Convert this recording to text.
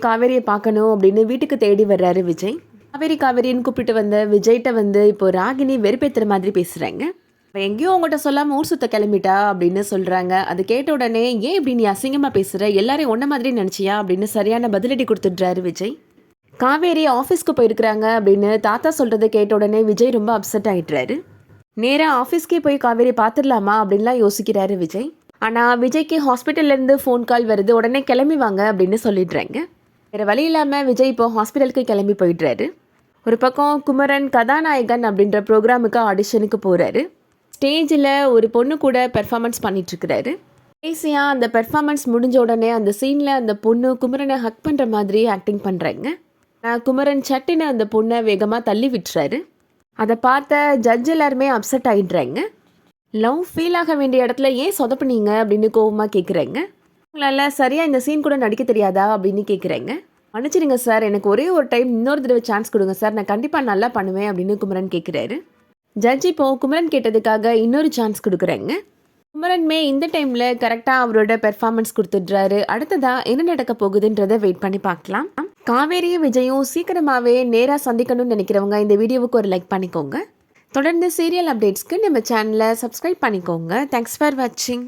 காவேரியை பார்க்கணும் அப்படின்னு வீட்டுக்கு தேடி வர்றாரு விஜய். காவேரின்னு கூப்பிட்டு வந்த விஜய்கிட்ட இப்போ ராகினி வெறுப்பேற்றுற மாதிரி பேசுகிறாங்க. எங்கேயோ உங்கள்கிட்ட சொல்லாமல் ஊர் சுத்த கிளம்பிட்டா அப்படின்னு சொல்கிறாங்க. அது கேட்ட உடனே ஏன் இப்படி நீ அசிங்கமாக பேசுகிற, எல்லாரையும் ஒன்றை மாதிரி நினச்சியா அப்படின்னு சரியான பதிலடி கொடுத்துட்றாரு விஜய். காவேரி ஆஃபீஸ்க்கு போயிருக்கிறாங்க அப்படின்னு தாத்தா சொல்கிறத கேட்ட உடனே விஜய் ரொம்ப அப்செட் ஆகிட்டுறாரு. நேராக ஆஃபீஸ்க்கே போய் காவேரி பார்த்துடலாமா அப்படின்லாம் யோசிக்கிறாரு விஜய். ஆனால் விஜய்க்கு ஹாஸ்பிட்டல்லேருந்து ஃபோன் கால் வருது, உடனே கிளம்பி வாங்க அப்படின்னு சொல்லிடுறாங்க. வேறு வழி இல்லாமல் விஜய் இப்போது ஹாஸ்பிட்டலுக்கு கிளம்பி போயிடுறாரு. ஒரு பக்கம் குமரன் கதாநாயகன் அப்படின்ற ப்ரோக்ராமுக்கு ஆடிஷனுக்கு போகிறாரு. ஸ்டேஜில் ஒரு பொண்ணு கூட பெர்ஃபார்மன்ஸ் பண்ணிகிட்ருக்கிறாரு. ஈஸியாக அந்த பெர்ஃபார்மன்ஸ் முடிஞ்ச உடனே அந்த சீனில் அந்த பொண்ணு குமரனை ஹக் பண்ணுற மாதிரி ஆக்டிங் பண்ணுறாங்க. குமரன் சட்டினை அந்த பொண்ணை வேகமாக தள்ளி விட்டுறாரு. அதை பார்த்த ஜட்ஜ் எல்லாருமே அப்செட் ஆகிடுறாங்க. லவ் ஃபீல் ஆக வேண்டிய இடத்துல ஏன் சொதப்புனீங்க அப்படின்னு கோவமாக கேட்குறேங்க. உங்களால் சரியாக இந்த சீன் கூட நடிக்க தெரியாதா அப்படின்னு கேட்குறேங்க. மன்னிச்சிடுங்க சார், எனக்கு ஒரே ஒரு டைம் இன்னொரு தடவை சான்ஸ் கொடுங்க சார், நான் கண்டிப்பாக நல்லா பண்ணுவேன் அப்படின்னு குமரன் கேட்குறாரு. ஜட்ஜ் இப்போது குமரன் கேட்டதுக்காக இன்னொரு சான்ஸ் கொடுக்குறேங்க. குமரன்மே இந்த டைமில் கரெக்டாக அவரோட பெர்ஃபார்மன்ஸ் கொடுத்துட்றாரு. அடுத்ததாக என்ன நடக்க போகுதுன்றதை வெயிட் பண்ணி பார்க்கலாம். காவேரியும் விஜயும் சீக்கிரமாகவே நேராக சந்திக்கணும்னு நினைக்கிறவங்க இந்த வீடியோவுக்கு ஒரு லைக் பண்ணிக்கோங்க. தொடர்ந்து சீரியல் அப்டேட்ஸ்க்கு நம்ம சேனலை சப்ஸ்கிரைப் பண்ணிக்கோங்க. தேங்க்ஸ் ஃபார் வாட்சிங்.